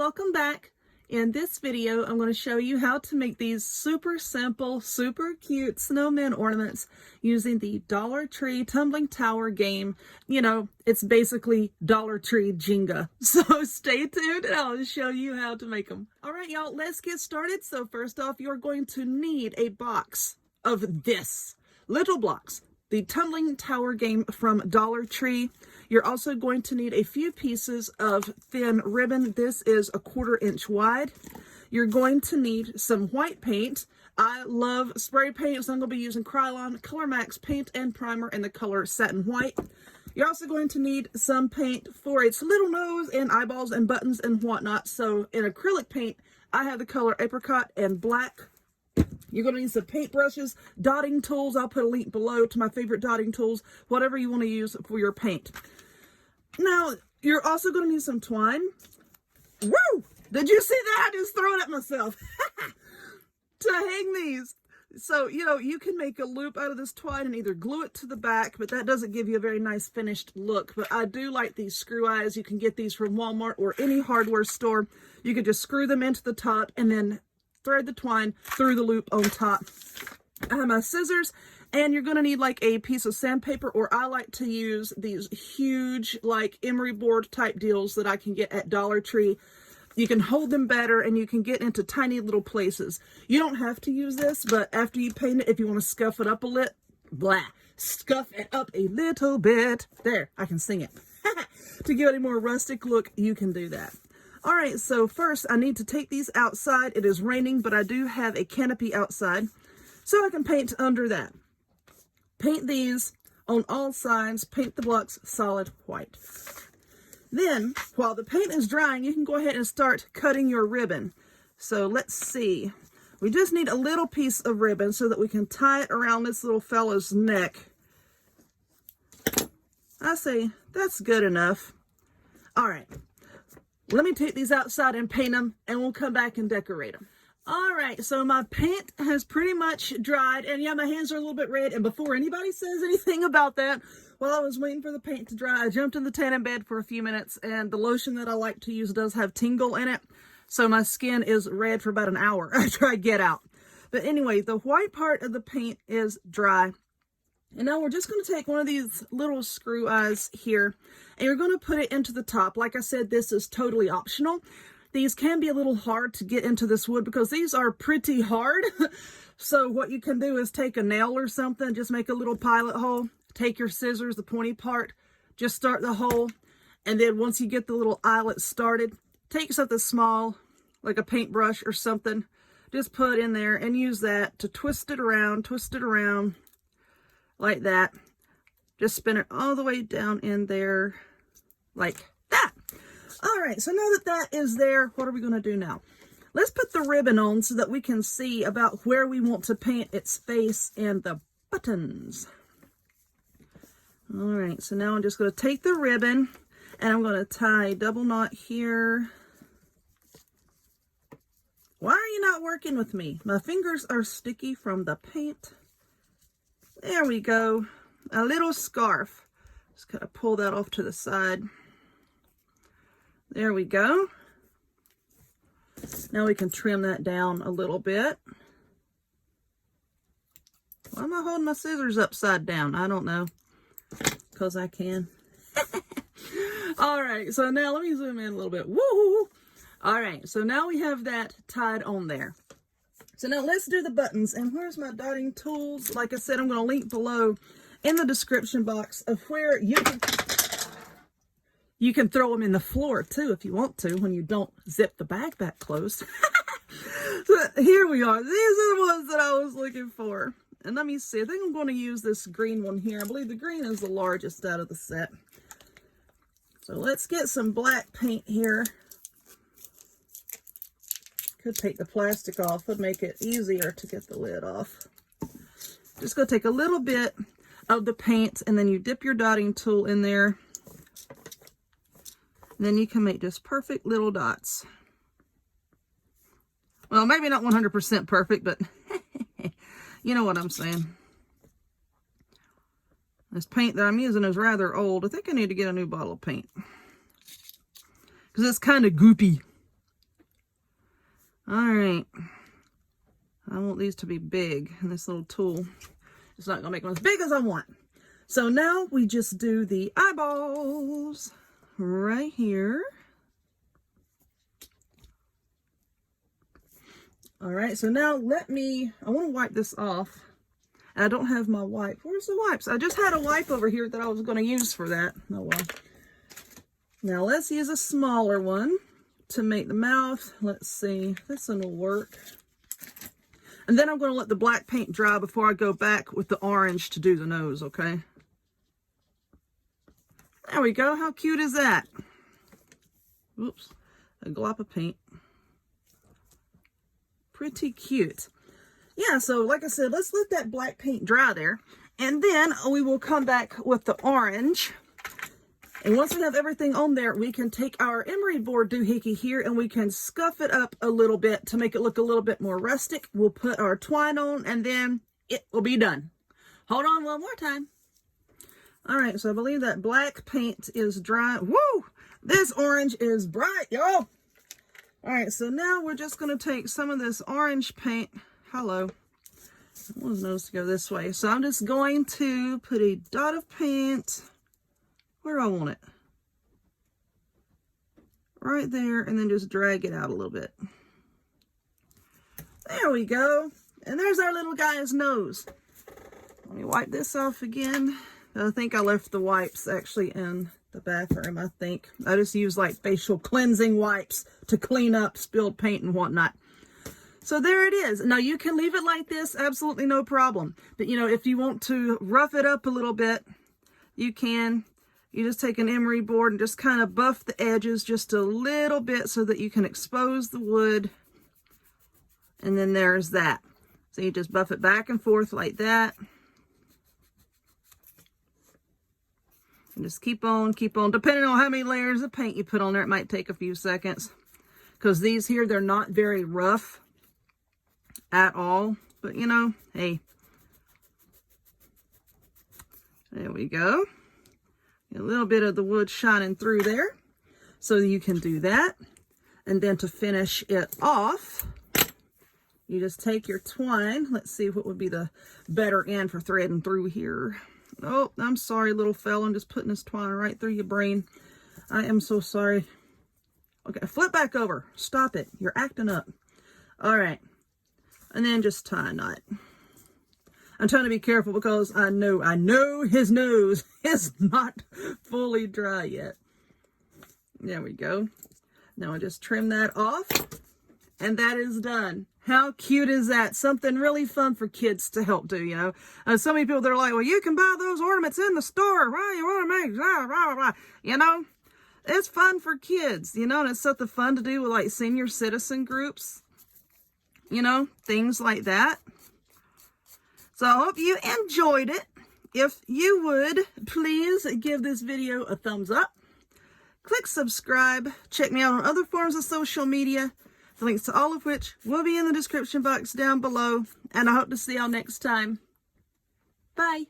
welcome back. In this video, I'm going to show you how to make these super simple, super cute snowman ornaments using the Dollar Tree Tumbling Tower game. You know, it's basically Dollar Tree Jenga. So stay tuned and I'll show you how to make them. All right, y'all, let's get started. So first off, you're going to need a box of this. Little blocks. The Tumbling Tower game from Dollar Tree. You're also going to need a few pieces of thin ribbon. This is 1/4 inch wide. You're going to need some white paint. I love spray paint, so I'm going to be using Krylon Color Max paint and primer in the color Satin White. You're also going to need some paint for its little nose and eyeballs and buttons and whatnot. So in acrylic paint, I have the color Apricot and Black. You're going to need some paint brushes, dotting tools. I'll put a link below to my favorite dotting tools, whatever you want to use for your paint. Now, you're also going to need some twine. Woo! Did you see that? I just threw it at myself. To hang these. So, you know, you can make a loop out of this twine and either glue it to the back, but that doesn't give you a very nice finished look. But I do like these screw eyes. You can get these from Walmart or any hardware store. You can just screw them into the top and then thread the twine through the loop on top. I have my scissors, and you're going to need like a piece of sandpaper, or I like to use these huge like emery board type deals that I can get at Dollar Tree. You can hold them better and you can get into tiny little places. You don't have to use this, but after you paint it, if you want to scuff it up a scuff it up a little bit. There, I can sing it. To give it a more rustic look, you can do that. All right, so first I need to take these outside. It is raining, but I do have a canopy outside, so I can paint under that. Paint these on all sides, paint the blocks solid white. Then, while the paint is drying, you can go ahead and start cutting your ribbon. So let's see. We just need a little piece of ribbon so that we can tie it around this little fellow's neck. I say that's good enough. All right. Let me take these outside and paint them, and we'll come back and decorate them. All right, so my paint has pretty much dried, and yeah, my hands are a little bit red, and before anybody says anything about that, while I was waiting for the paint to dry, I jumped in the tanning bed for a few minutes, and the lotion that I like to use does have tingle in it, so my skin is red for about an hour after I get out. But anyway, the white part of the paint is dry. And now we're just going to take one of these little screw eyes here, and you're going to put it into the top. Like I said, this is totally optional. These can be a little hard to get into this wood because these are pretty hard. So what you can do is take a nail or something, just make a little pilot hole, take your scissors, the pointy part, just start the hole. And then once you get the little eyelet started, take something small, like a paintbrush or something, just put in there and use that to twist it around, like that. Just spin it all the way down in there like that. All right, so now that that is there, what are we going to do now? Let's put the ribbon on so that we can see about where we want to paint its face and the buttons. All right, so now I'm just going to take the ribbon and I'm going to tie a double knot here. Why are you not working with me? My fingers are sticky from the paint. There we go. A little scarf. Just kind of pull that off to the side. There we go. Now we can trim that down a little bit. Why am I holding my scissors upside down? I don't know. Because I can. All right, so now let me zoom in a little bit. Woo! All right, so now we have that tied on there. So now let's do the buttons. And where's my dotting tools? Like I said, I'm going to link below in the description box of where you can throw them in the floor too if you want to when you don't zip the bag back closed. So here we are. These are the ones that I was looking for. And let me see. I think I'm going to use this green one here. I believe the green is the largest out of the set. So let's get some black paint here. Could take the plastic off. Would make it easier to get the lid off. Just going to take a little bit of the paint and then you dip your dotting tool in there. And then you can make just perfect little dots. Well, maybe not 100% perfect, but you know what I'm saying. This paint that I'm using is rather old. I think I need to get a new bottle of paint. Because it's kind of goopy. All right. I want these to be big, and this little tool is not gonna make them as big as I want. So now we just do the eyeballs right here. All right, so now I want to wipe this off. I don't have my wipe. Where's the wipes? I just had a wipe over here that I was going to use for that. Oh well. Now let's use a smaller one to make the mouth. Let's see, this one will work. And then I'm going to let the black paint dry before I go back with the orange to do the nose, okay? There we go. How cute is that? Oops, a glop of paint. Pretty cute. Yeah, so like I said, let's let that black paint dry there. And then we will come back with the orange. And once we have everything on there, we can take our emery board doohickey here and we can scuff it up a little bit to make it look a little bit more rustic. We'll put our twine on and then it will be done. Hold on one more time. All right, so I believe that black paint is dry. Woo! This orange is bright, y'all. All right, so now we're just going to take some of this orange paint. Hello. I want his nose to go this way. So I'm just going to put a dot of paint. Where do I want it? Right there, and then just drag it out a little bit. There we go. And there's our little guy's nose. Let me wipe this off again. I think I left the wipes actually in the bathroom, I think. I just use like facial cleansing wipes to clean up spilled paint and whatnot. So there it is. Now you can leave it like this, absolutely no problem. But you know, if you want to rough it up a little bit, you can. You just take an emery board and just kind of buff the edges just a little bit so that you can expose the wood. And then there's that. So you just buff it back and forth like that. And just keep on. Depending on how many layers of paint you put on there, it might take a few seconds. Because these here, they're not very rough at all. But, you know, hey. There we go. A little bit of the wood shining through there. So you can do that. And then to finish it off, you just take your twine. Let's see what would be the better end for threading through here. Oh, I'm sorry, little fella. I'm just putting this twine right through your brain. I am so sorry. Okay, flip back over. Stop it. You're acting up. All right. And then just tie a knot. I'm trying to be careful because I know his nose is not fully dry yet. There we go. Now I just trim that off. And that is done. How cute is that? Something really fun for kids to help do, you know. So many people, they're like, well, you can buy those ornaments in the store. Why you want to make, blah, blah, blah. You know, it's fun for kids, you know, and it's something fun to do with like senior citizen groups, you know, things like that. So I hope you enjoyed it. If you would, please give this video a thumbs up. Click subscribe. Check me out on other forms of social media. The links to all of which will be in the description box down below. And I hope to see y'all next time. Bye.